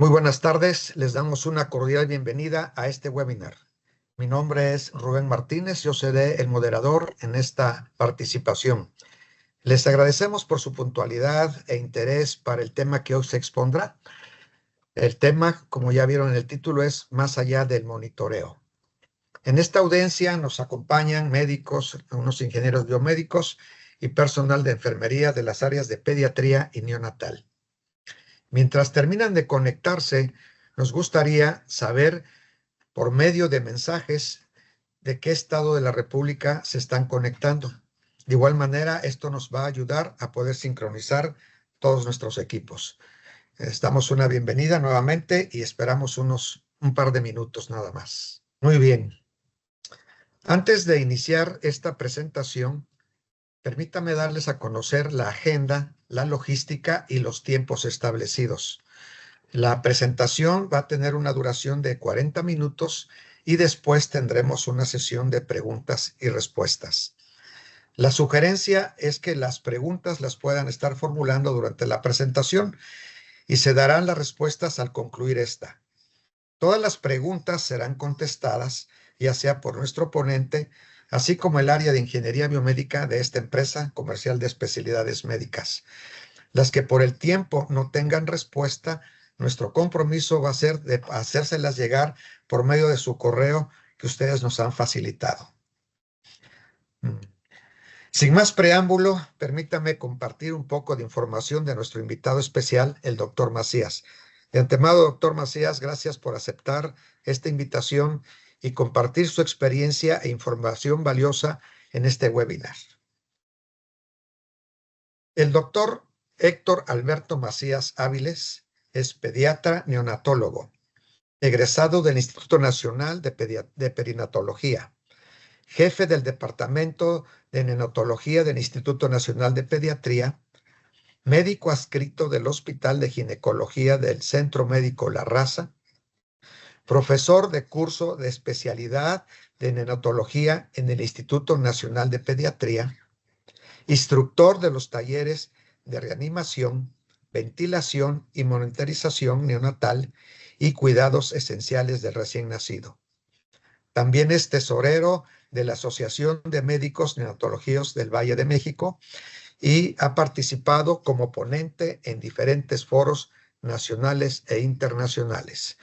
Muy buenas tardes, les damos una cordial bienvenida a este webinar. Mi nombre es Rubén Martínez, yo seré el moderador en esta participación. Les agradecemos por su puntualidad e interés para el tema que hoy se expondrá. El tema, como ya vieron en el título, es Más allá del monitoreo. En esta audiencia nos acompañan médicos, unos ingenieros biomédicos y personal de enfermería de las áreas de pediatría y neonatal. Mientras terminan de conectarse, nos gustaría saber por medio de mensajes de qué estado de la República se están conectando. De igual manera, esto nos va a ayudar a poder sincronizar todos nuestros equipos. Les damos una bienvenida nuevamente y esperamos un par de minutos nada más. Muy bien. Antes de iniciar esta presentación, permítame darles a conocer la agenda, la logística y los tiempos establecidos. La presentación va a tener una duración de 40 minutos y después tendremos una sesión de preguntas y respuestas. La sugerencia es que las preguntas las puedan estar formulando durante la presentación y se darán las respuestas al concluir esta. Todas las preguntas serán contestadas, ya sea por nuestro ponente, así como el área de ingeniería biomédica de esta empresa comercial de especialidades médicas. Las que por el tiempo no tengan respuesta, nuestro compromiso va a ser de hacérselas llegar por medio de su correo que ustedes nos han facilitado. Sin más preámbulo, permítame compartir un poco de información de nuestro invitado especial, el doctor Macías. De antemano, doctor Macías, gracias por aceptar esta invitación y compartir su experiencia e información valiosa en este webinar. El doctor Héctor Alberto Macías Áviles es pediatra neonatólogo, egresado del Instituto Nacional de Perinatología, jefe del Departamento de Neonatología del Instituto Nacional de Pediatría, médico adscrito del Hospital de Ginecología del Centro Médico La Raza, profesor de curso de especialidad de neonatología en el Instituto Nacional de Pediatría, instructor de los talleres de reanimación, ventilación y monitorización neonatal y cuidados esenciales del recién nacido. También es tesorero de la Asociación de Médicos Neonatológicos del Valle de México y ha participado como ponente en diferentes foros nacionales e internacionales.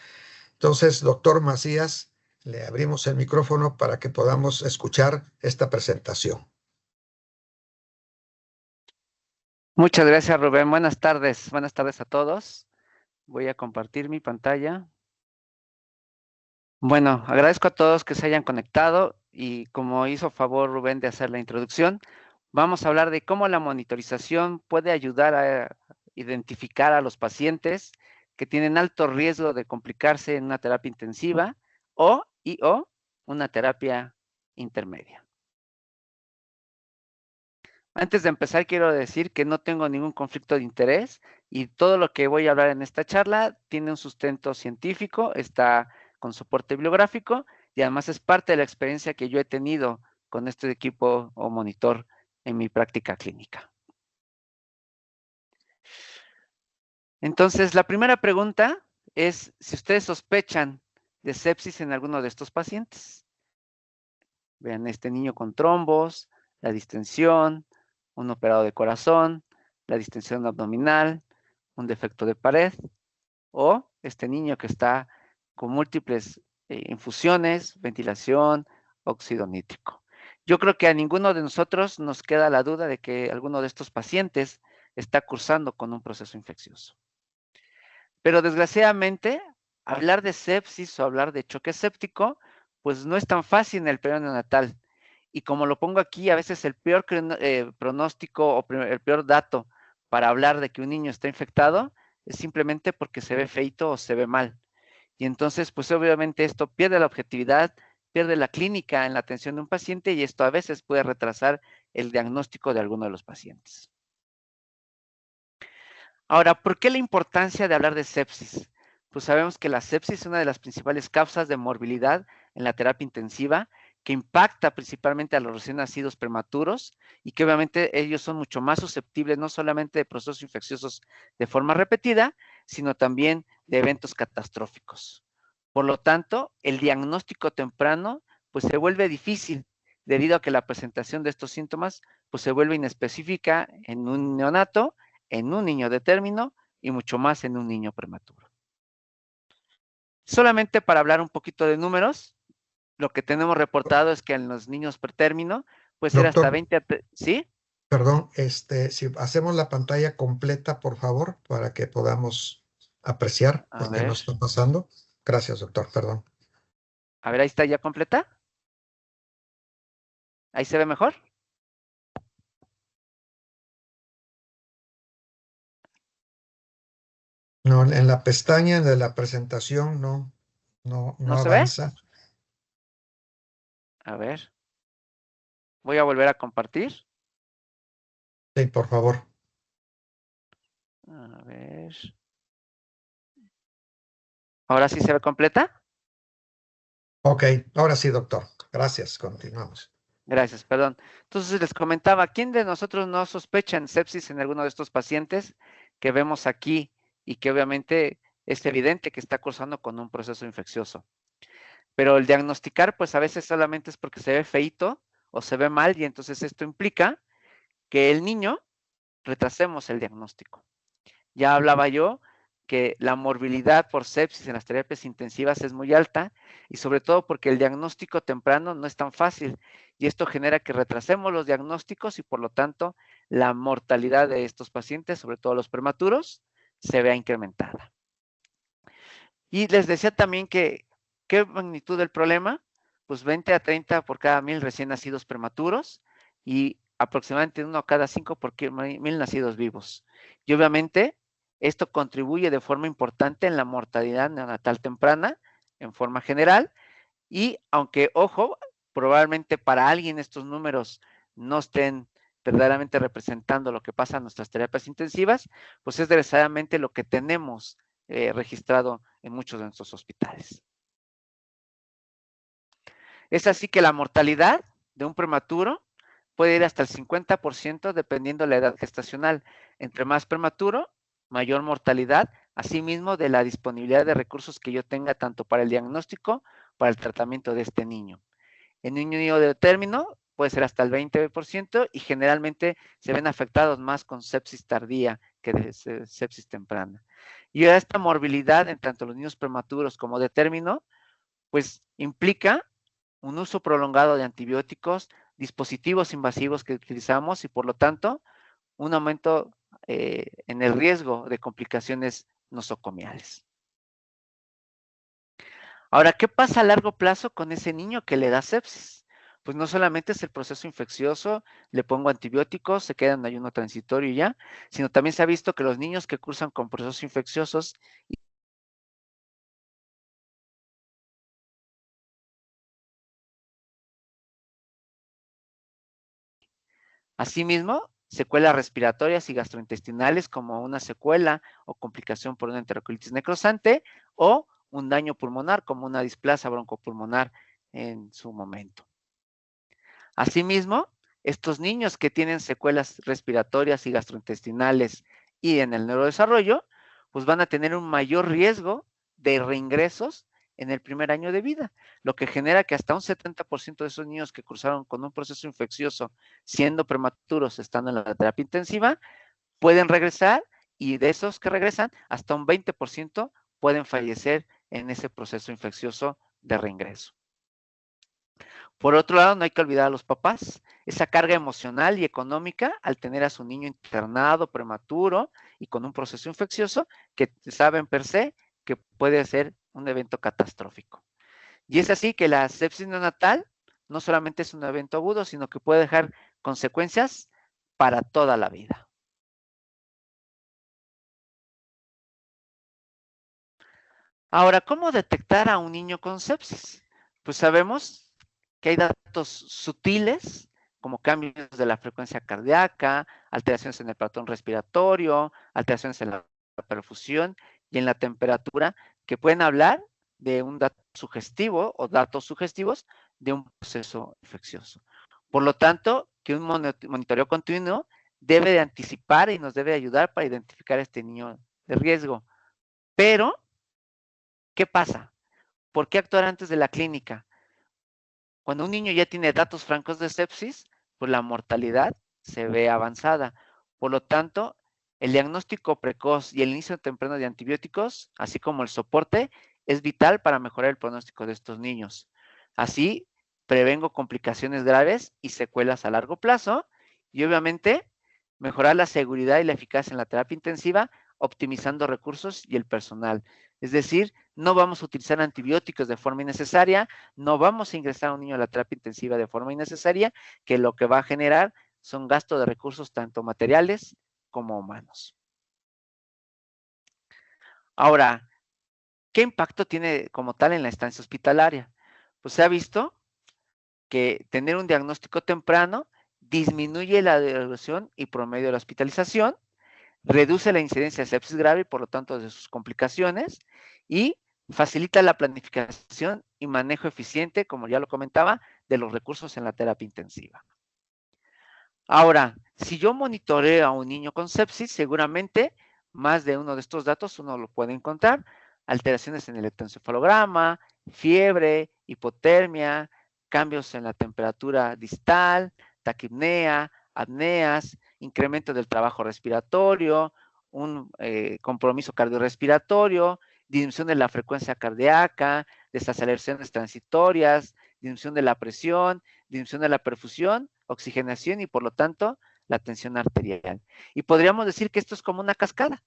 Entonces, doctor Macías, le abrimos el micrófono para que podamos escuchar esta presentación. Muchas gracias, Rubén. Buenas tardes a todos. Voy a compartir mi pantalla. Bueno, agradezco a todos que se hayan conectado y como hizo favor Rubén de hacer la introducción, vamos a hablar de cómo la monitorización puede ayudar a identificar a los pacientes que tienen alto riesgo de complicarse en una terapia intensiva o una terapia intermedia. Antes de empezar, quiero decir que no tengo ningún conflicto de interés y todo lo que voy a hablar en esta charla tiene un sustento científico, está con soporte bibliográfico y además es parte de la experiencia que yo he tenido con este equipo o monitor en mi práctica clínica. Entonces, la primera pregunta es si ustedes sospechan de sepsis en alguno de estos pacientes. Vean este niño con trombos, la distensión, un operado de corazón, la distensión abdominal, un defecto de pared, o este niño que está con múltiples infusiones, ventilación, óxido nítrico. Yo creo que a ninguno de nosotros nos queda la duda de que alguno de estos pacientes está cursando con un proceso infeccioso. Pero desgraciadamente, hablar de sepsis o hablar de choque séptico, pues no es tan fácil en el periodo neonatal. Y como lo pongo aquí, a veces el peor pronóstico o el peor dato para hablar de que un niño está infectado es simplemente porque se ve feito o se ve mal. Y entonces, pues obviamente esto pierde la objetividad, pierde la clínica en la atención de un paciente y esto a veces puede retrasar el diagnóstico de alguno de los pacientes. Ahora, ¿por qué la importancia de hablar de sepsis? Pues sabemos que la sepsis es una de las principales causas de morbilidad en la terapia intensiva que impacta principalmente a los recién nacidos prematuros y que obviamente ellos son mucho más susceptibles no solamente de procesos infecciosos de forma repetida, sino también de eventos catastróficos. Por lo tanto, el diagnóstico temprano pues se vuelve difícil debido a que la presentación de estos síntomas pues se vuelve inespecífica en un neonato, en un niño de término y mucho más en un niño prematuro. Solamente para hablar un poquito de números, lo que tenemos reportado es que en los niños pretérmino puede ser hasta Doctor, 20, ¿sí? perdón, si hacemos la pantalla completa, por favor, para que podamos apreciar A lo que ver, nos está pasando. Gracias, doctor, perdón. ahí está ya completa. Ahí se ve mejor. No, en la pestaña de la presentación no ¿No se ve? avanza. A ver, voy a volver a compartir. Sí, por favor. A ver. ¿Ahora sí se ve completa? Ok, ahora sí, doctor. Gracias, continuamos. Gracias, perdón. Entonces les comentaba, ¿quién de nosotros no sospecha en sepsis en alguno de estos pacientes que vemos aquí y que obviamente es evidente que está cursando con un proceso infeccioso? Pero el diagnosticar, pues a veces solamente es porque se ve feíto o se ve mal y entonces esto implica que el niño retrasemos el diagnóstico. Ya hablaba yo que la morbilidad por sepsis en las terapias intensivas es muy alta y sobre todo porque el diagnóstico temprano no es tan fácil y esto genera que retrasemos los diagnósticos y por lo tanto la mortalidad de estos pacientes, sobre todo los prematuros, se vea incrementada. Y les decía también que, ¿qué magnitud del problema? Pues 20 a 30 por cada 1000 recién nacidos prematuros y aproximadamente 1 cada 5 por 1000 nacidos vivos. Y obviamente esto contribuye de forma importante en la mortalidad neonatal temprana, en forma general, y aunque, ojo, probablemente para alguien estos números no estén verdaderamente representando lo que pasa en nuestras terapias intensivas, pues es necesariamente lo que tenemos registrado en muchos de nuestros hospitales. Es así que la mortalidad de un prematuro puede ir hasta el 50% dependiendo de la edad gestacional. Entre más prematuro, mayor mortalidad, asimismo de la disponibilidad de recursos que yo tenga tanto para el diagnóstico, para el tratamiento de este niño. En un niño de término puede ser hasta el 20% y generalmente se ven afectados más con sepsis tardía que de sepsis temprana. Y esta morbilidad en tanto los niños prematuros como de término, pues implica un uso prolongado de antibióticos, dispositivos invasivos que utilizamos y por lo tanto un aumento en el riesgo de complicaciones nosocomiales. Ahora, ¿qué pasa a largo plazo con ese niño que le da sepsis? Pues no solamente es el proceso infeccioso, le pongo antibióticos, se queda en ayuno transitorio y ya, sino también se ha visto que los niños que cursan con procesos infecciosos asimismo, secuelas respiratorias y gastrointestinales como una secuela o complicación por una enterocolitis necrosante o un daño pulmonar como una displasia broncopulmonar en su momento. Asimismo, estos niños que tienen secuelas respiratorias y gastrointestinales y en el neurodesarrollo, pues van a tener un mayor riesgo de reingresos en el primer año de vida, lo que genera que hasta un 70% de esos niños que cursaron con un proceso infeccioso siendo prematuros, estando en la terapia intensiva, pueden regresar y de esos que regresan, hasta un 20% pueden fallecer en ese proceso infeccioso de reingreso. Por otro lado, no hay que olvidar a los papás, esa carga emocional y económica al tener a su niño internado, prematuro y con un proceso infeccioso que saben per se que puede ser un evento catastrófico. Y es así que la sepsis neonatal no solamente es un evento agudo, sino que puede dejar consecuencias para toda la vida. Ahora, ¿cómo detectar a un niño con sepsis? Pues sabemos que hay datos sutiles, como cambios de la frecuencia cardíaca, alteraciones en el patrón respiratorio, alteraciones en la perfusión y en la temperatura, que pueden hablar de un dato sugestivo o datos sugestivos de un proceso infeccioso. Por lo tanto, que un monitoreo continuo debe de anticipar y nos debe ayudar para identificar a este niño de riesgo. Pero, ¿qué pasa? ¿Por qué actuar antes de la clínica? Cuando un niño ya tiene datos francos de sepsis, pues la mortalidad se ve avanzada. Por lo tanto, el diagnóstico precoz y el inicio temprano de antibióticos, así como el soporte, es vital para mejorar el pronóstico de estos niños. Así, prevengo complicaciones graves y secuelas a largo plazo y obviamente mejorar la seguridad y la eficacia en la terapia intensiva, optimizando recursos y el personal. Es decir, no vamos a utilizar antibióticos de forma innecesaria, no vamos a ingresar a un niño a la terapia intensiva de forma innecesaria, que lo que va a generar son gastos de recursos tanto materiales como humanos. Ahora, ¿qué impacto tiene como tal en la estancia hospitalaria? Pues se ha visto que tener un diagnóstico temprano disminuye la duración y promedio de la hospitalización, reduce la incidencia de sepsis grave y por lo tanto de sus complicaciones y facilita la planificación y manejo eficiente, como ya lo comentaba, de los recursos en la terapia intensiva. Ahora, si yo monitoreo a un niño con sepsis, seguramente más de uno de estos datos uno lo puede encontrar. Alteraciones en el electroencefalograma, fiebre, hipotermia, cambios en la temperatura distal, taquipnea, apneas, incremento del trabajo respiratorio, un compromiso cardiorrespiratorio, disminución de la frecuencia cardíaca, desaceleraciones transitorias, disminución de la presión, disminución de la perfusión, oxigenación y por lo tanto la tensión arterial. Y podríamos decir que esto es como una cascada,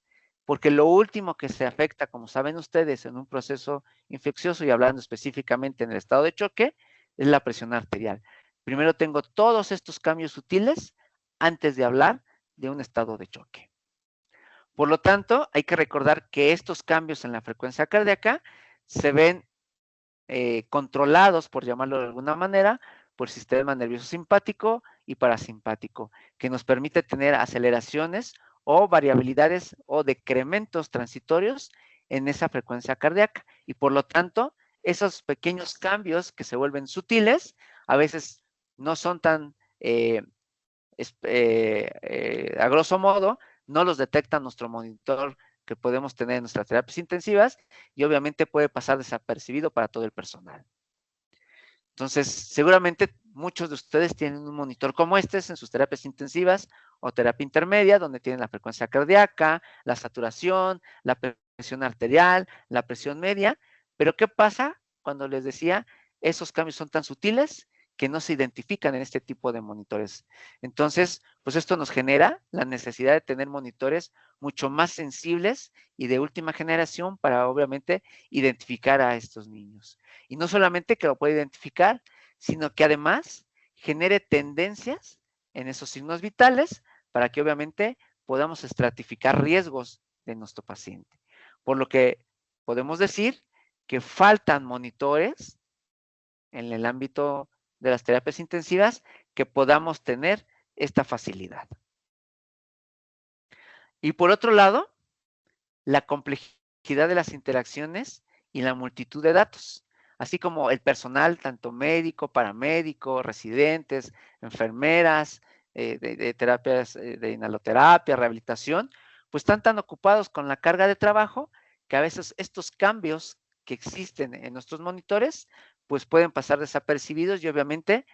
porque lo último que se afecta, como saben ustedes, en un proceso infeccioso y hablando específicamente en el estado de choque, es la presión arterial. Primero tengo todos estos cambios sutiles antes de hablar de un estado de choque. Por lo tanto, hay que recordar que estos cambios en la frecuencia cardíaca se ven controlados, por llamarlo de alguna manera, por el sistema nervioso simpático y parasimpático, que nos permite tener aceleraciones o variabilidades o decrementos transitorios en esa frecuencia cardíaca. Y por lo tanto, esos pequeños cambios que se vuelven sutiles, a veces no son tan, a grosso modo, no los detecta nuestro monitor que podemos tener en nuestras terapias intensivas y obviamente puede pasar desapercibido para todo el personal. Entonces, seguramente muchos de ustedes tienen un monitor como este en sus terapias intensivas o terapia intermedia, donde tienen la frecuencia cardíaca, la saturación, la presión arterial, la presión media. Pero, ¿qué pasa cuando les decía esos cambios son tan sutiles que no se identifican en este tipo de monitores? Entonces, pues esto nos genera la necesidad de tener monitores mucho más sensibles y de última generación para, obviamente, identificar a estos niños. Y no solamente que lo pueda identificar, sino que además genere tendencias en esos signos vitales para que obviamente podamos estratificar riesgos de nuestro paciente. Por lo que podemos decir que faltan monitores en el ámbito de las terapias intensivas que podamos tener esta facilidad. Y por otro lado, la complejidad de las interacciones y la multitud de datos, así como el personal, tanto médico, paramédico, residentes, enfermeras, de terapias de inhaloterapia, rehabilitación, pues están tan ocupados con la carga de trabajo que a veces estos cambios que existen en nuestros monitores, pues pueden pasar desapercibidos y obviamente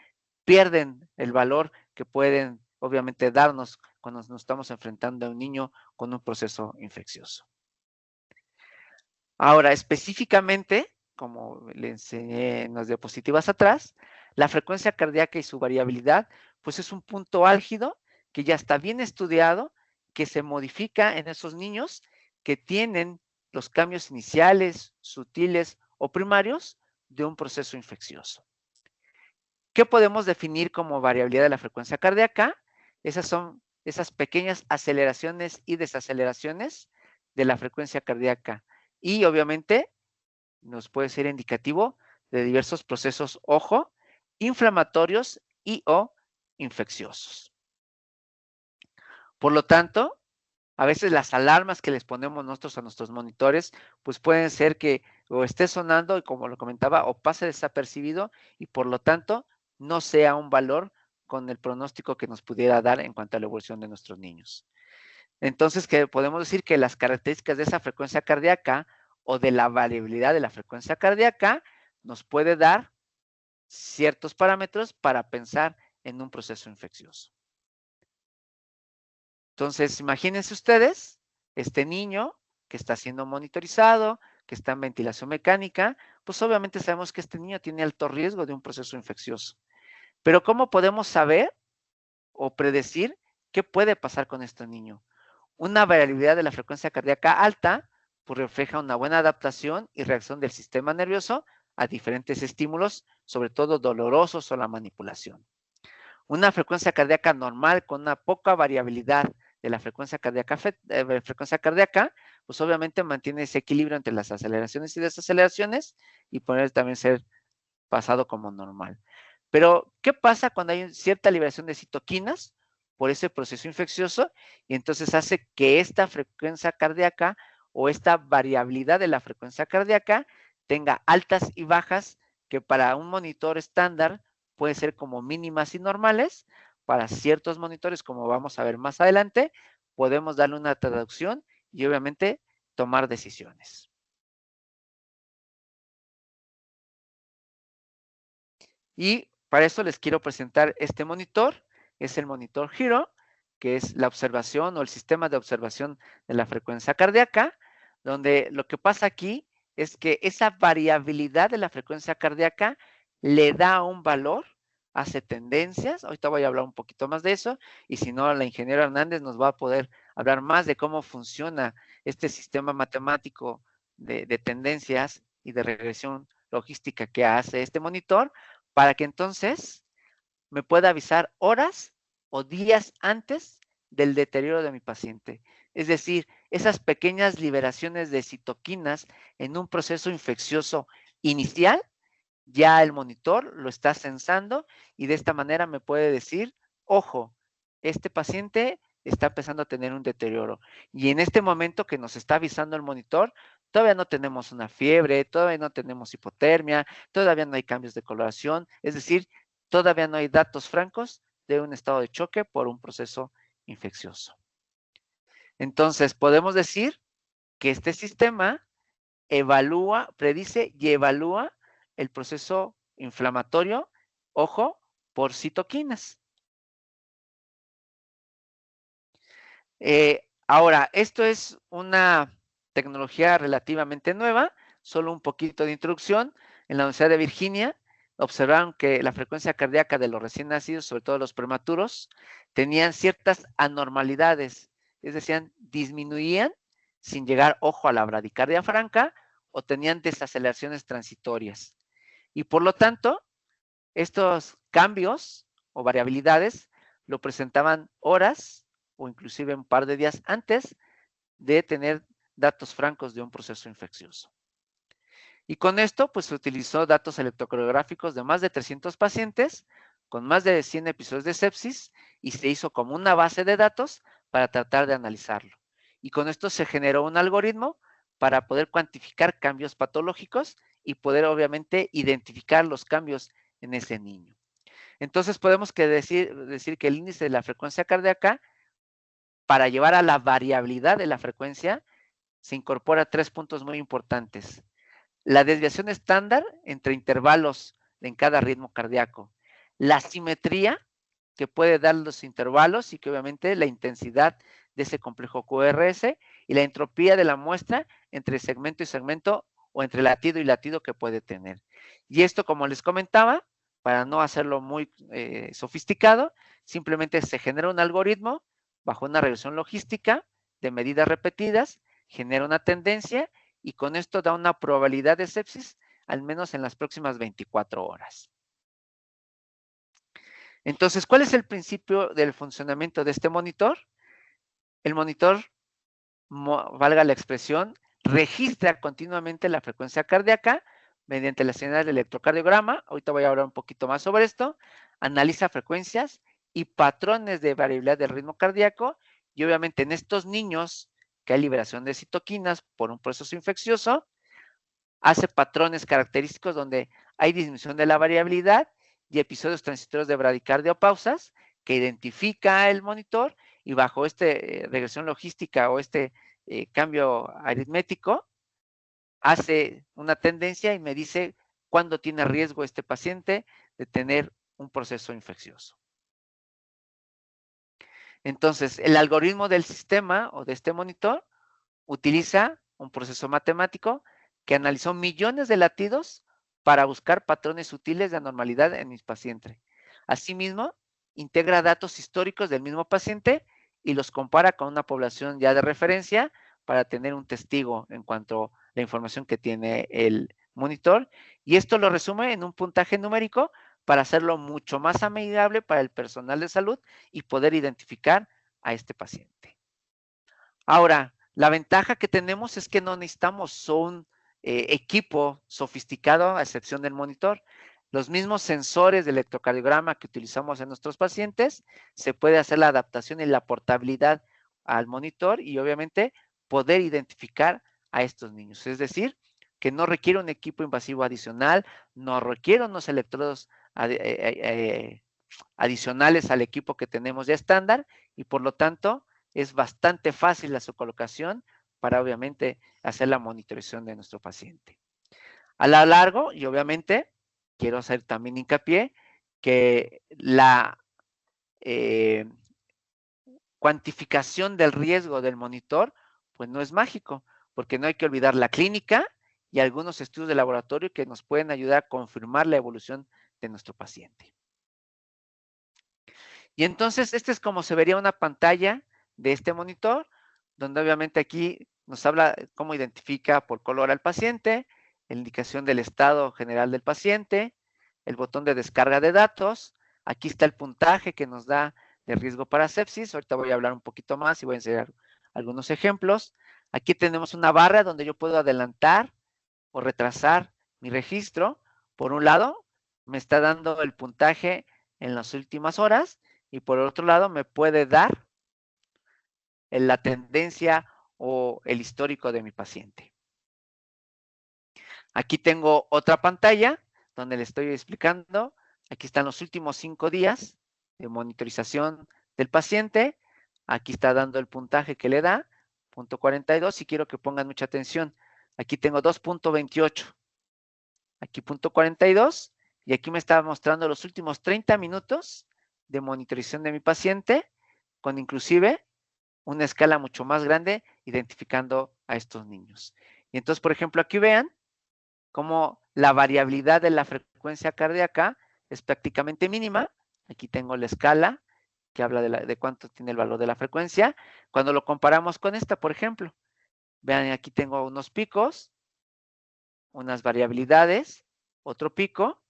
pierden el valor que pueden obviamente darnos cuando nos estamos enfrentando a un niño con un proceso infeccioso. Ahora, específicamente, como le enseñé en las diapositivas atrás, la frecuencia cardíaca y su variabilidad, pues es un punto álgido que ya está bien estudiado, que se modifica en esos niños que tienen los cambios iniciales, sutiles o primarios de un proceso infeccioso. ¿Qué podemos definir como variabilidad de la frecuencia cardíaca? Esas son esas pequeñas aceleraciones y desaceleraciones de la frecuencia cardíaca. Y obviamente nos puede ser indicativo de diversos procesos, ojo, inflamatorios y o infecciosos. Por lo tanto, a veces las alarmas que les ponemos nosotros a nuestros monitores, pues pueden ser que o esté sonando, y como lo comentaba, o pase desapercibido y por lo tanto no sea un valor con el pronóstico que nos pudiera dar en cuanto a la evolución de nuestros niños. Entonces, que podemos decir que las características de esa frecuencia cardíaca o de la variabilidad de la frecuencia cardíaca nos puede dar ciertos parámetros para pensar en un proceso infeccioso. Entonces, imagínense ustedes, este niño que está siendo monitorizado, que está en ventilación mecánica, pues obviamente sabemos que este niño tiene alto riesgo de un proceso infeccioso. Pero ¿cómo podemos saber o predecir qué puede pasar con este niño? Una variabilidad de la frecuencia cardíaca alta, pues refleja una buena adaptación y reacción del sistema nervioso a diferentes estímulos, sobre todo dolorosos o la manipulación. Una frecuencia cardíaca normal con una poca variabilidad de la frecuencia cardíaca, pues obviamente mantiene ese equilibrio entre las aceleraciones y desaceleraciones y puede también ser pasado como normal. Pero, ¿qué pasa cuando hay cierta liberación de citoquinas por ese proceso infeccioso? Y entonces hace que esta frecuencia cardíaca o esta variabilidad de la frecuencia cardíaca tenga altas y bajas que para un monitor estándar puede ser como mínimas y normales. Para ciertos monitores, como vamos a ver más adelante, podemos darle una traducción y obviamente tomar decisiones. Y para eso les quiero presentar este monitor. Es el monitor Hero, que es la observación o el sistema de observación de la frecuencia cardíaca, donde lo que pasa aquí es que esa variabilidad de la frecuencia cardíaca le da un valor, hace tendencias. Ahorita voy a hablar un poquito más de eso, y si no, la ingeniera Hernández nos va a poder hablar más de cómo funciona este sistema matemático de tendencias y de regresión logística que hace este monitor, para que entonces me pueda avisar horas o días antes del deterioro de mi paciente. Es decir, esas pequeñas liberaciones de citoquinas en un proceso infeccioso inicial, ya el monitor lo está censando y de esta manera me puede decir, ojo, este paciente está empezando a tener un deterioro. Y en este momento que nos está avisando el monitor, todavía no tenemos una fiebre, todavía no tenemos hipotermia, todavía no hay cambios de coloración, es decir, todavía no hay datos francos de un estado de choque por un proceso infeccioso. Entonces, podemos decir que este sistema evalúa, predice y evalúa el proceso inflamatorio, ojo, por citoquinas. Ahora, esto es una tecnología relativamente nueva, solo un poquito de introducción. En la Universidad de Virginia observaron que la frecuencia cardíaca de los recién nacidos, sobre todo los prematuros, tenían ciertas anormalidades, es decir, disminuían sin llegar, ojo, a la bradicardia franca o tenían desaceleraciones transitorias. Y por lo tanto, estos cambios o variabilidades lo presentaban horas o inclusive un par de días antes de tener datos francos de un proceso infeccioso. Y con esto, pues se utilizó datos electrocardiográficos de más de 300 pacientes con más de 100 episodios de sepsis y se hizo como una base de datos para tratar de analizarlo. Y con esto se generó un algoritmo para poder cuantificar cambios patológicos y poder obviamente identificar los cambios en ese niño. Entonces podemos decir que el índice de la frecuencia cardíaca, para llevar a la variabilidad de la frecuencia, se incorpora 3 puntos muy importantes. La desviación estándar entre intervalos en cada ritmo cardíaco. La simetría que puede dar los intervalos y que obviamente la intensidad de ese complejo QRS y la entropía de la muestra entre segmento y segmento o entre latido y latido que puede tener. Y esto, como les comentaba, para no hacerlo muy sofisticado, simplemente se genera un algoritmo bajo una regresión logística de medidas repetidas, genera una tendencia y con esto da una probabilidad de sepsis al menos en las próximas 24 horas. Entonces, ¿cuál es el principio del funcionamiento de este monitor? El monitor, valga la expresión, registra continuamente la frecuencia cardíaca mediante la señal de electrocardiograma. Ahorita voy a hablar un poquito más sobre esto. Analiza frecuencias y patrones de variabilidad del ritmo cardíaco y obviamente en estos niños que hay liberación de citoquinas por un proceso infeccioso, hace patrones característicos donde hay disminución de la variabilidad y episodios transitorios de bradicardia o pausas que identifica el monitor, y bajo regresión logística o cambio aritmético, hace una tendencia y me dice cuándo tiene riesgo este paciente de tener un proceso infeccioso. Entonces, el algoritmo del sistema o de este monitor utiliza un proceso matemático que analizó millones de latidos para buscar patrones sutiles de anormalidad en mis pacientes. Asimismo, integra datos históricos del mismo paciente y los compara con una población ya de referencia para tener un testigo en cuanto a la información que tiene el monitor, y esto lo resume en un puntaje numérico para hacerlo mucho más amigable para el personal de salud y poder identificar a este paciente. Ahora, la ventaja que tenemos es que no necesitamos un equipo sofisticado a excepción del monitor. Los mismos sensores de electrocardiograma que utilizamos en nuestros pacientes, se puede hacer la adaptación y la portabilidad al monitor y obviamente poder identificar a estos niños. Es decir, que no requiere un equipo invasivo adicional, no requiere unos electrodos adicionales al equipo que tenemos ya estándar, y por lo tanto es bastante fácil su colocación para obviamente hacer la monitorización de nuestro paciente. A lo largo, y obviamente quiero hacer también hincapié que la cuantificación del riesgo del monitor pues no es mágico, porque no hay que olvidar la clínica y algunos estudios de laboratorio que nos pueden ayudar a confirmar la evolución de nuestro paciente. Y entonces, este es como se vería una pantalla de este monitor, donde obviamente aquí nos habla cómo identifica por color al paciente, la indicación del estado general del paciente, el botón de descarga de datos, aquí está el puntaje que nos da de riesgo para sepsis. Ahorita voy a hablar un poquito más y voy a enseñar algunos ejemplos. Aquí tenemos una barra donde yo puedo adelantar o retrasar mi registro. Por un lado, me está dando el puntaje en las últimas horas, y por otro lado me puede dar la tendencia o el histórico de mi paciente. Aquí tengo otra pantalla donde le estoy explicando. Aquí están los últimos 5 días de monitorización del paciente. Aquí está dando el puntaje que le da, punto 42, y quiero que pongan mucha atención. Aquí tengo 2.28. Aquí punto 42, y aquí me está mostrando los últimos 30 minutos de monitorización de mi paciente, con inclusive una escala mucho más grande identificando a estos niños. Y entonces, por ejemplo, aquí vean cómo la variabilidad de la frecuencia cardíaca es prácticamente mínima. Aquí tengo la escala que habla de cuánto tiene el valor de la frecuencia. Cuando lo comparamos con esta, por ejemplo, vean, aquí tengo unos picos, unas variabilidades, otro pico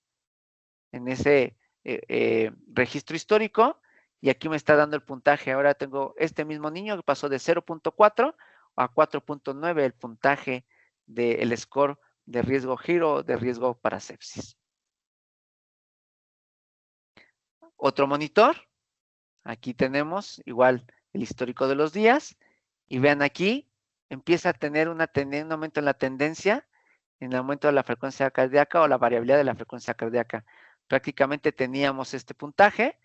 en ese registro histórico, y aquí me está dando el puntaje. Ahora tengo este mismo niño que pasó de 0.4 a 4.9 el puntaje del score de riesgo giro, de riesgo para sepsis. Otro monitor, aquí tenemos igual el histórico de los días, y vean aquí, empieza a tener un aumento en la tendencia, en el aumento de la frecuencia cardíaca o la variabilidad de la frecuencia cardíaca. Prácticamente teníamos este puntaje,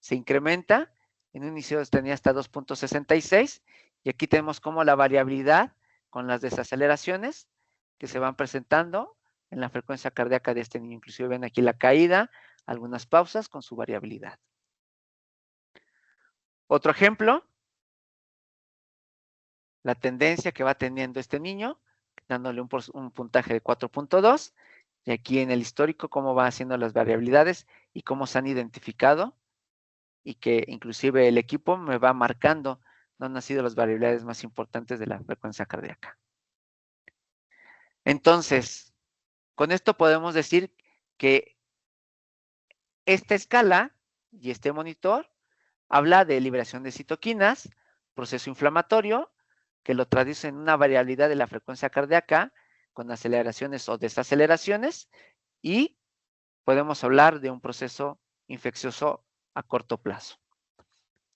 se incrementa, en un inicio tenía hasta 2.66, y aquí tenemos como la variabilidad con las desaceleraciones que se van presentando en la frecuencia cardíaca de este niño. Inclusive ven aquí la caída, algunas pausas con su variabilidad. Otro ejemplo, la tendencia que va teniendo este niño, dándole un puntaje de 4.2, y aquí en el histórico cómo va haciendo las variabilidades y cómo se han identificado, y que inclusive el equipo me va marcando dónde han sido las variabilidades más importantes de la frecuencia cardíaca. Entonces, con esto podemos decir que esta escala y este monitor habla de liberación de citoquinas, proceso inflamatorio, que lo traduce en una variabilidad de la frecuencia cardíaca con aceleraciones o desaceleraciones, y podemos hablar de un proceso infeccioso a corto plazo.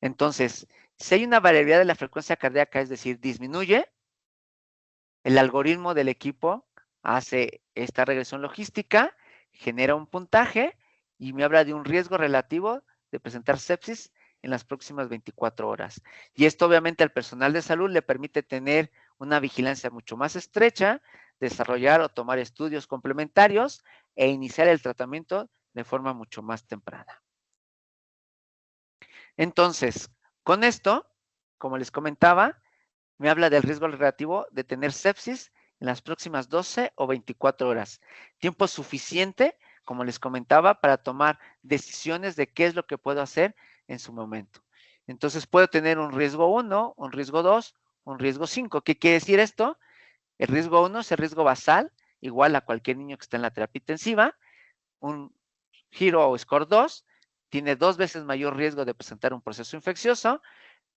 Entonces, si hay una variabilidad de la frecuencia cardíaca, es decir, disminuye, el algoritmo del equipo hace esta regresión logística, genera un puntaje y me habla de un riesgo relativo de presentar sepsis en las próximas 24 horas. Y esto obviamente al personal de salud le permite tener una vigilancia mucho más estrecha, desarrollar o tomar estudios complementarios e iniciar el tratamiento de forma mucho más temprana. Entonces, con esto, como les comentaba, me habla del riesgo relativo de tener sepsis en las próximas 12 o 24 horas. Tiempo suficiente, como les comentaba, para tomar decisiones de qué es lo que puedo hacer en su momento. Entonces, puedo tener un riesgo 1, un riesgo 2, un riesgo 5. ¿Qué quiere decir esto? El riesgo 1 es el riesgo basal, igual a cualquier niño que esté en la terapia intensiva. Un giro o score 2 tiene 2 veces mayor riesgo de presentar un proceso infeccioso,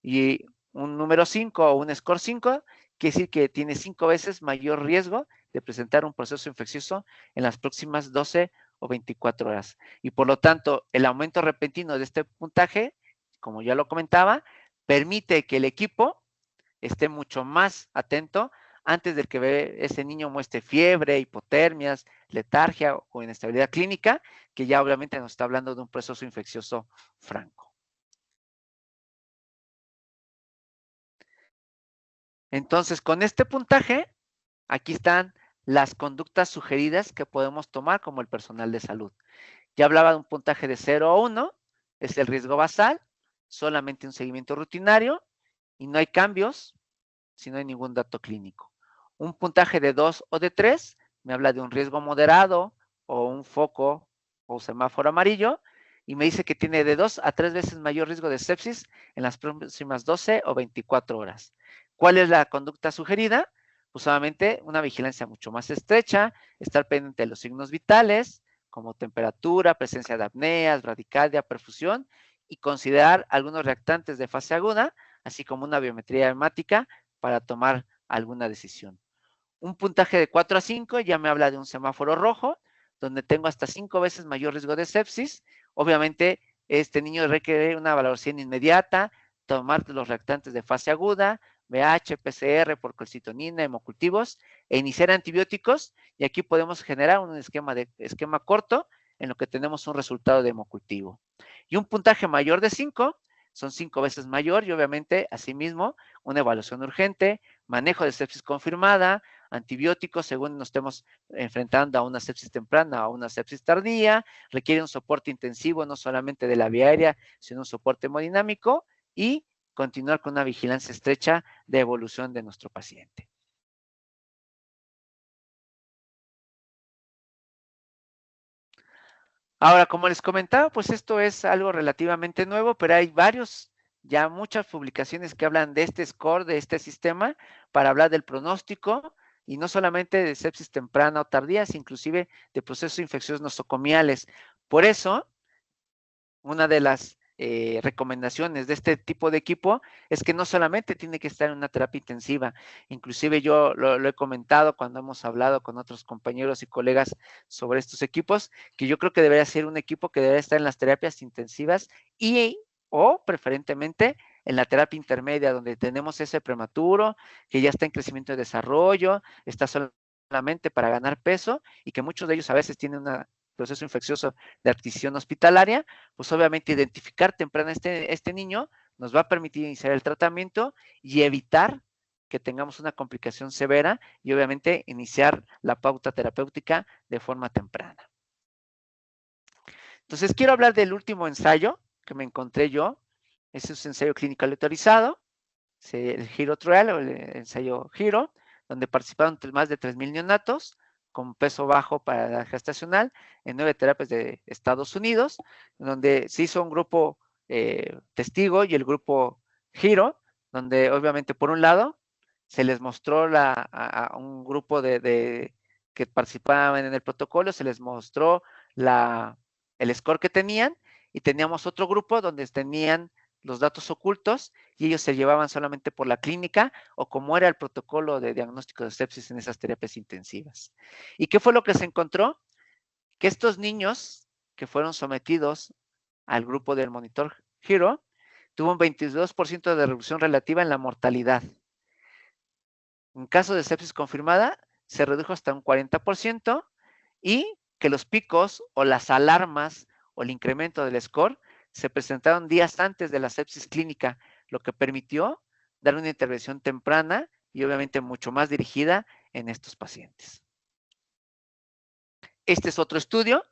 y un número 5 o un score 5 quiere decir que tiene 5 veces mayor riesgo de presentar un proceso infeccioso en las próximas 12 o 24 horas. Y por lo tanto, el aumento repentino de este puntaje, como ya lo comentaba, permite que el equipo esté mucho más atento antes de que ese niño muestre fiebre, hipotermias, letargia o inestabilidad clínica, que ya obviamente nos está hablando de un proceso infeccioso franco. Entonces, con este puntaje, aquí están las conductas sugeridas que podemos tomar como el personal de salud. Ya hablaba de un puntaje de 0 a 1, es el riesgo basal, solamente un seguimiento rutinario y no hay cambios si no hay ningún dato clínico. Un puntaje de 2 o de 3 me habla de un riesgo moderado o un foco o semáforo amarillo y me dice que tiene de 2 a 3 veces mayor riesgo de sepsis en las próximas 12 o 24 horas. ¿Cuál es la conducta sugerida? Pues solamente una vigilancia mucho más estrecha, estar pendiente de los signos vitales, como temperatura, presencia de apneas, bradicardia, perfusión, y considerar algunos reactantes de fase aguda, así como una biometría hemática para tomar alguna decisión. Un puntaje de 4 a 5 ya me habla de un semáforo rojo, donde tengo hasta 5 veces mayor riesgo de sepsis. Obviamente, este niño requiere una valoración inmediata, tomar los reactantes de fase aguda, VH, PCR por calcitonina, hemocultivos, e iniciar antibióticos. Y aquí podemos generar un esquema corto en lo que tenemos un resultado de hemocultivo. Y un puntaje mayor de 5 son 5 veces mayor y obviamente, asimismo, una evaluación urgente, manejo de sepsis confirmada, antibióticos según nos estemos enfrentando a una sepsis temprana o a una sepsis tardía, requiere un soporte intensivo no solamente de la vía aérea, sino un soporte hemodinámico y continuar con una vigilancia estrecha de evolución de nuestro paciente. Ahora, como les comentaba, pues esto es algo relativamente nuevo, pero hay ya muchas publicaciones que hablan de este score, de este sistema, para hablar del pronóstico, y no solamente de sepsis temprana o tardía, sino inclusive de procesos infecciosos nosocomiales. Por eso, una de las recomendaciones de este tipo de equipo es que no solamente tiene que estar en una terapia intensiva, inclusive yo lo he comentado cuando hemos hablado con otros compañeros y colegas sobre estos equipos, que yo creo que debería ser un equipo que debería estar en las terapias intensivas o preferentemente en la terapia intermedia, donde tenemos ese prematuro, que ya está en crecimiento y desarrollo, está solamente para ganar peso y que muchos de ellos a veces tienen un proceso infeccioso de adquisición hospitalaria, pues obviamente identificar temprano este niño nos va a permitir iniciar el tratamiento y evitar que tengamos una complicación severa y obviamente iniciar la pauta terapéutica de forma temprana. Entonces quiero hablar del último ensayo que me encontré yo. Es un ensayo clínico aleatorizado, el Giro Trial o el ensayo Giro, donde participaron más de 3,000 neonatos con peso bajo para la edad gestacional en 9 terapias de Estados Unidos, donde se hizo un grupo testigo y el grupo Giro, donde obviamente por un lado se les mostró a un grupo que participaban en el protocolo, se les mostró el score que tenían y teníamos otro grupo donde tenían los datos ocultos y ellos se llevaban solamente por la clínica o como era el protocolo de diagnóstico de sepsis en esas terapias intensivas. ¿Y qué fue lo que se encontró? Que estos niños que fueron sometidos al grupo del monitor Hero tuvo un 22% de reducción relativa en la mortalidad. En caso de sepsis confirmada, se redujo hasta un 40% y que los picos o las alarmas o el incremento del score se presentaron días antes de la sepsis clínica, lo que permitió dar una intervención temprana y obviamente mucho más dirigida en estos pacientes. Este es otro estudio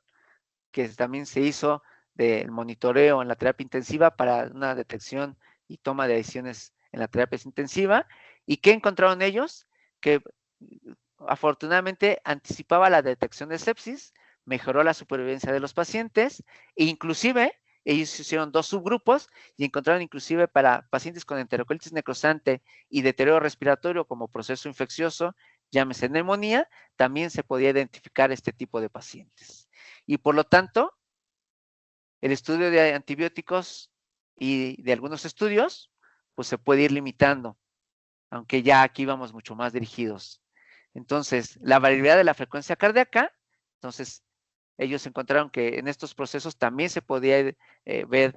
que también se hizo del monitoreo en la terapia intensiva para una detección y toma de decisiones en la terapia intensiva. ¿Y qué encontraron ellos? Que afortunadamente anticipaba la detección de sepsis, mejoró la supervivencia de los pacientes e inclusive ellos hicieron 2 subgrupos y encontraron inclusive para pacientes con enterocolitis necrosante y deterioro respiratorio como proceso infeccioso, llámese neumonía, también se podía identificar este tipo de pacientes. Y por lo tanto, el estudio de antibióticos y de algunos estudios, pues se puede ir limitando, aunque ya aquí vamos mucho más dirigidos. Entonces, la variabilidad de la frecuencia cardíaca, entonces, ellos encontraron que en estos procesos también se podía ver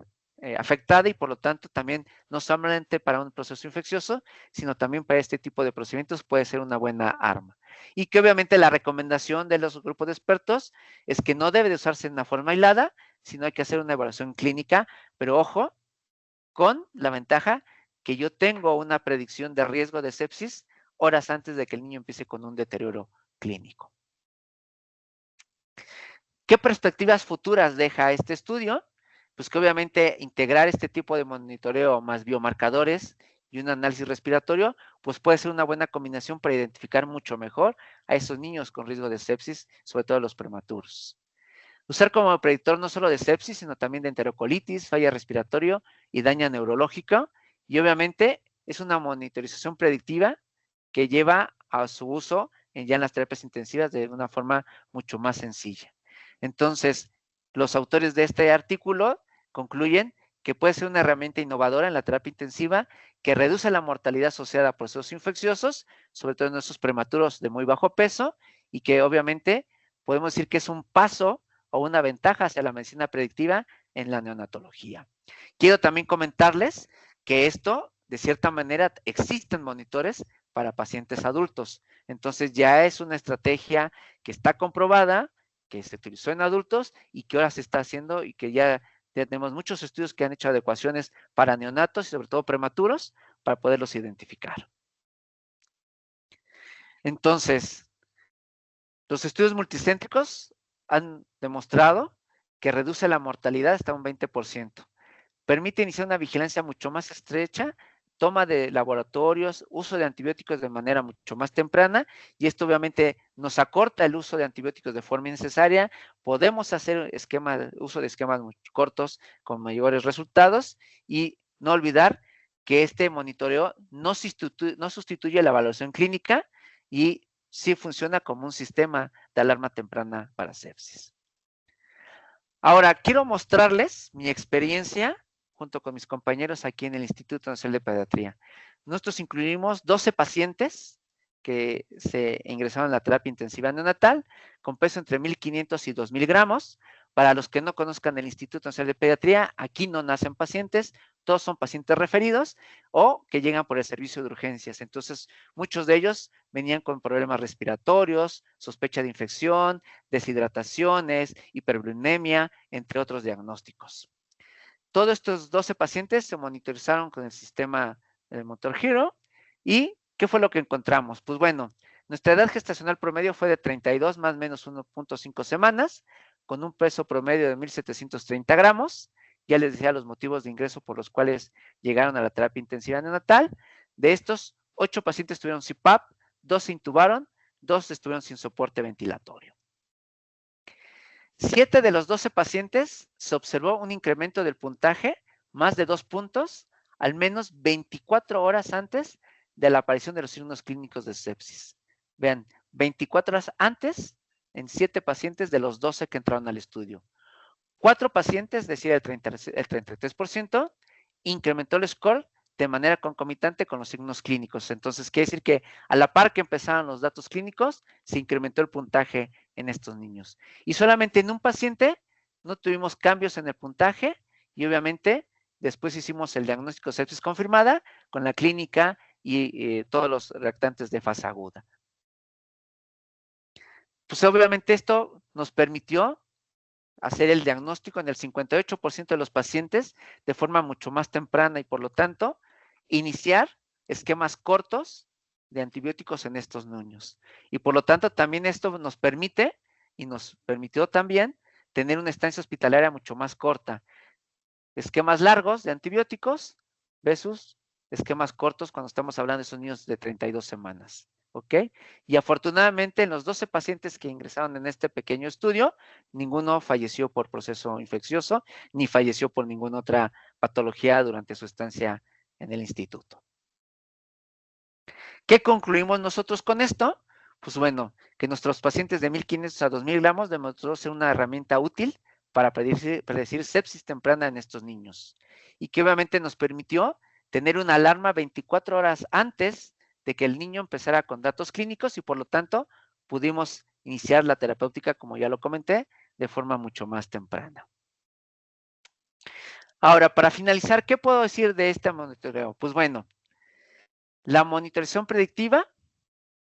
afectada y por lo tanto también no solamente para un proceso infeccioso, sino también para este tipo de procedimientos puede ser una buena arma. Y que obviamente la recomendación de los grupos de expertos es que no debe de usarse en una forma aislada, sino hay que hacer una evaluación clínica, pero ojo, con la ventaja que yo tengo una predicción de riesgo de sepsis horas antes de que el niño empiece con un deterioro clínico. ¿Qué perspectivas futuras deja este estudio? Pues que obviamente integrar este tipo de monitoreo más biomarcadores y un análisis respiratorio, pues puede ser una buena combinación para identificar mucho mejor a esos niños con riesgo de sepsis, sobre todo los prematuros. Usar como predictor no solo de sepsis, sino también de enterocolitis, falla respiratorio y daño neurológico. Y obviamente es una monitorización predictiva que lleva a su uso ya en las terapias intensivas de una forma mucho más sencilla. Entonces, los autores de este artículo concluyen que puede ser una herramienta innovadora en la terapia intensiva que reduce la mortalidad asociada a procesos infecciosos, sobre todo en esos prematuros de muy bajo peso, y que obviamente podemos decir que es un paso o una ventaja hacia la medicina predictiva en la neonatología. Quiero también comentarles que esto, de cierta manera, existen monitores para pacientes adultos. Entonces ya es una estrategia que está comprobada, que se utilizó en adultos y que ahora se está haciendo y que ya tenemos muchos estudios que han hecho adecuaciones para neonatos y sobre todo prematuros para poderlos identificar. Entonces, los estudios multicéntricos han demostrado que reduce la mortalidad hasta un 20%. Permite iniciar una vigilancia mucho más estrecha, toma de laboratorios, uso de antibióticos de manera mucho más temprana, y esto obviamente nos acorta el uso de antibióticos de forma innecesaria. Podemos hacer uso de esquemas muy cortos con mayores resultados, y no olvidar que este monitoreo no sustituye la evaluación clínica y sí funciona como un sistema de alarma temprana para sepsis. Ahora, quiero mostrarles mi experiencia junto con mis compañeros aquí en el Instituto Nacional de Pediatría. Nosotros incluimos 12 pacientes que se ingresaron a la terapia intensiva neonatal con peso entre 1,500 y 2,000 gramos. Para los que no conozcan el Instituto Nacional de Pediatría, aquí no nacen pacientes, todos son pacientes referidos o que llegan por el servicio de urgencias. Entonces, muchos de ellos venían con problemas respiratorios, sospecha de infección, deshidrataciones, hipervolemia, entre otros diagnósticos. Todos estos 12 pacientes se monitorizaron con el sistema del Monitor Hero. ¿Y qué fue lo que encontramos? Pues bueno, nuestra edad gestacional promedio fue de 32 más o menos 1.5 semanas, con un peso promedio de 1,730 gramos. Ya les decía los motivos de ingreso por los cuales llegaron a la terapia intensiva neonatal. De estos, 8 pacientes tuvieron CPAP, 2 se intubaron, 2 estuvieron sin soporte ventilatorio. 7 de los 12 pacientes se observó un incremento del puntaje más de 2 puntos al menos 24 horas antes de la aparición de los signos clínicos de sepsis. Vean, 24 horas antes en 7 pacientes de los 12 que entraron al estudio. 4 pacientes, es decir, el 33%, incrementó el score de manera concomitante con los signos clínicos. Entonces, quiere decir que a la par que empezaron los datos clínicos, se incrementó el puntaje en estos niños. Y solamente en un paciente no tuvimos cambios en el puntaje y obviamente después hicimos el diagnóstico de sepsis confirmada con la clínica y todos los reactantes de fase aguda. pues obviamente esto nos permitió hacer el diagnóstico en el 58% de los pacientes de forma mucho más temprana y por lo tanto iniciar esquemas cortos de antibióticos en estos niños. Y por lo tanto también esto nos permite y nos permitió también tener una estancia hospitalaria mucho más corta. Esquemas largos de antibióticos versus esquemas cortos cuando estamos hablando de esos niños de 32 semanas. ¿Ok? Y afortunadamente en los 12 pacientes que ingresaron en este pequeño estudio, ninguno falleció por proceso infeccioso, ni falleció por ninguna otra patología durante su estancia en el instituto. ¿Qué concluimos nosotros con esto? Pues bueno, que nuestros pacientes de 1500 a 2000 gramos demostró ser una herramienta útil para predecir sepsis temprana en estos niños. Y que obviamente nos permitió tener una alarma 24 horas antes de que el niño empezara con datos clínicos y por lo tanto pudimos iniciar la terapéutica, como ya lo comenté, de forma mucho más temprana. Ahora, para finalizar, ¿qué puedo decir de este monitoreo? Pues bueno, la monitorización predictiva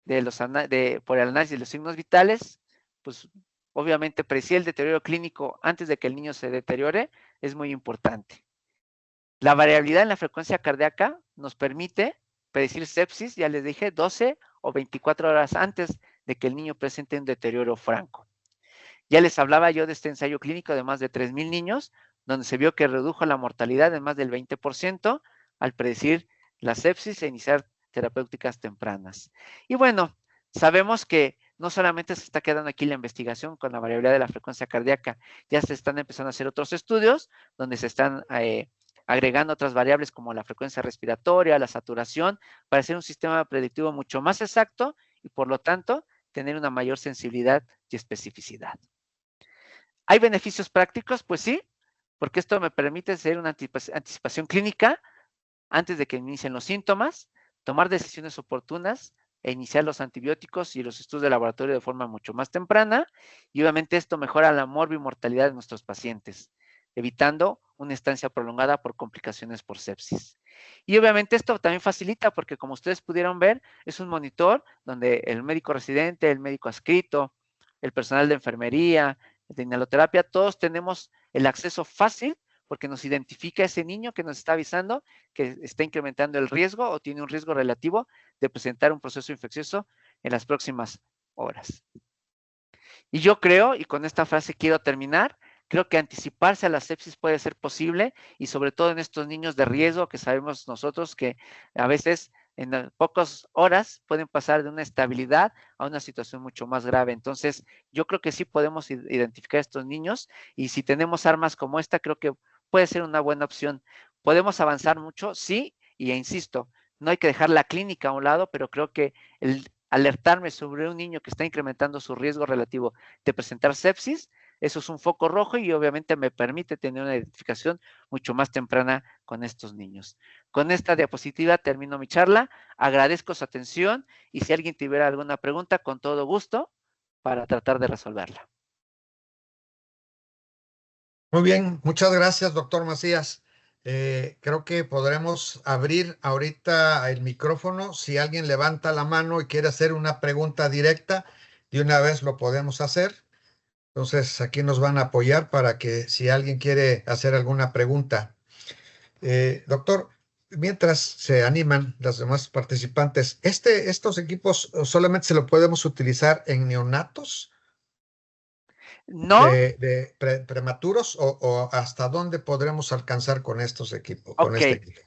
por el análisis de los signos vitales, pues obviamente predecir el deterioro clínico antes de que el niño se deteriore es muy importante. La variabilidad en la frecuencia cardíaca nos permite predecir sepsis, ya les dije, 12 o 24 horas antes de que el niño presente un deterioro franco. Ya les hablaba yo de este ensayo clínico de más de 3,000 niños, donde se vio que redujo la mortalidad en más del 20% al predecir la sepsis e iniciar terapéuticas tempranas. Y bueno, sabemos que no solamente se está quedando aquí la investigación con la variabilidad de la frecuencia cardíaca, ya se están empezando a hacer otros estudios donde se están agregando otras variables como la frecuencia respiratoria, la saturación, para hacer un sistema predictivo mucho más exacto y por lo tanto tener una mayor sensibilidad y especificidad. ¿Hay beneficios prácticos? Pues sí, porque esto me permite hacer una anticipación clínica antes de que inicien los síntomas, tomar decisiones oportunas e iniciar los antibióticos y los estudios de laboratorio de forma mucho más temprana. Y obviamente esto mejora la morbimortalidad de nuestros pacientes, evitando una estancia prolongada por complicaciones por sepsis. Y obviamente esto también facilita porque como ustedes pudieron ver, es un monitor donde el médico residente, el médico adscrito, el personal de enfermería, de inhaloterapia, todos tenemos el acceso fácil porque nos identifica ese niño que nos está avisando que está incrementando el riesgo o tiene un riesgo relativo de presentar un proceso infeccioso en las próximas horas. Y yo creo, y con esta frase quiero terminar, creo que anticiparse a la sepsis puede ser posible y sobre todo en estos niños de riesgo que sabemos nosotros que a veces en pocas horas pueden pasar de una estabilidad a una situación mucho más grave. Entonces, yo creo que sí podemos identificar a estos niños y si tenemos armas como esta, creo que puede ser una buena opción. ¿Podemos avanzar mucho? Sí, y insisto, no hay que dejar la clínica a un lado, pero creo que el alertarme sobre un niño que está incrementando su riesgo relativo de presentar sepsis, eso es un foco rojo y obviamente me permite tener una identificación mucho más temprana con estos niños. Con esta diapositiva termino mi charla, agradezco su atención y si alguien tuviera alguna pregunta, con todo gusto para tratar de resolverla. Muy bien, muchas gracias, doctor Macías. Creo que podremos abrir ahorita el micrófono. Si alguien levanta la mano y quiere hacer una pregunta directa, de una vez lo podemos hacer. Entonces, aquí nos van a apoyar para que si alguien quiere hacer alguna pregunta. Doctor, mientras se animan los demás participantes, ¿estos equipos solamente se lo podemos utilizar en neonatos No, prematuros o hasta dónde podremos alcanzar con estos equipos, con ok. este equipo?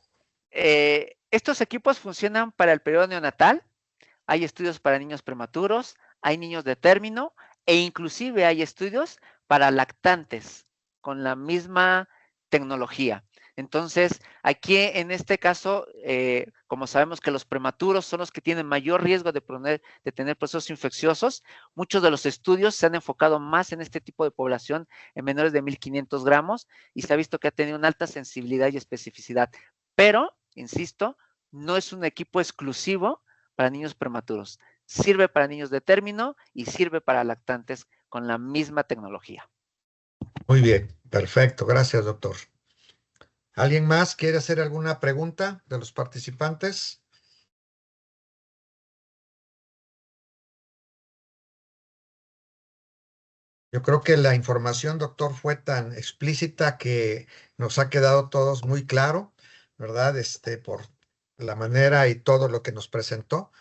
Estos equipos funcionan para el periodo neonatal, hay estudios para niños prematuros, hay niños de término e inclusive hay estudios para lactantes con la misma tecnología. Entonces, aquí en este caso, como sabemos que los prematuros son los que tienen mayor riesgo de tener procesos infecciosos, muchos de los estudios se han enfocado más en este tipo de población en menores de 1,500 gramos y se ha visto que ha tenido una alta sensibilidad y especificidad. Pero, insisto, no es un equipo exclusivo para niños prematuros. Sirve para niños de término y sirve para lactantes con la misma tecnología. Muy bien, perfecto. Gracias, doctor. ¿Alguien más quiere hacer alguna pregunta de los participantes? Yo creo que la información, doctor, fue tan explícita que nos ha quedado todos muy claro, ¿verdad? Por la manera y todo lo que nos presentó.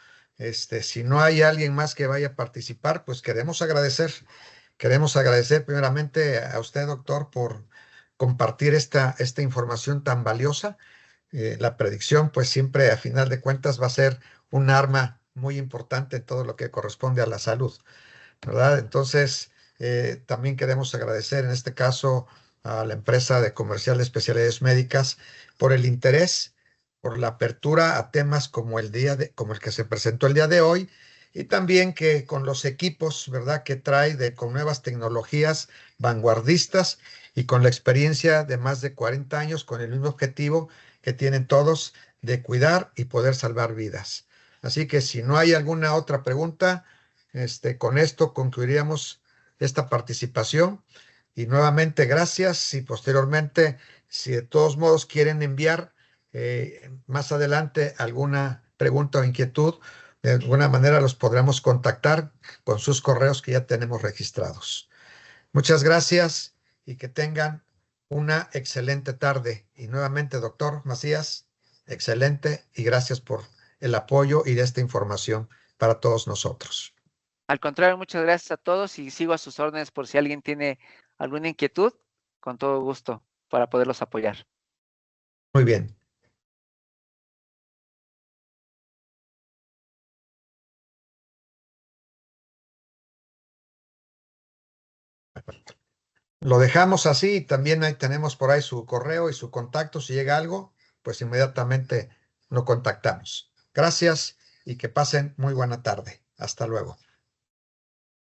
Si no hay alguien más que vaya a participar, pues queremos agradecer primeramente a usted, doctor, por compartir esta información tan valiosa. La predicción, pues siempre a final de cuentas va a ser un arma muy importante en todo lo que corresponde a la salud, ¿verdad? Entonces, también queremos agradecer en este caso a la empresa de Comercial de Especialidades Médicas por el interés, por la apertura a temas como el que se presentó el día de hoy, y también que con los equipos, ¿verdad?, que trae con nuevas tecnologías vanguardistas y con la experiencia de más de 40 años, con el mismo objetivo que tienen todos de cuidar y poder salvar vidas. Así que si no hay alguna otra pregunta, con esto concluiríamos esta participación y nuevamente gracias y posteriormente, si de todos modos quieren enviar más adelante alguna pregunta o inquietud, de alguna manera los podremos contactar con sus correos que ya tenemos registrados. Muchas gracias y que tengan una excelente tarde. Y nuevamente, doctor Macías, excelente y gracias por el apoyo y de esta información para todos nosotros. Al contrario, muchas gracias a todos y sigo a sus órdenes por si alguien tiene alguna inquietud, con todo gusto para poderlos apoyar. Muy bien. Lo dejamos así y también ahí tenemos por ahí su correo y su contacto. Si llega algo, pues inmediatamente lo contactamos. Gracias y que pasen muy buena tarde. Hasta luego.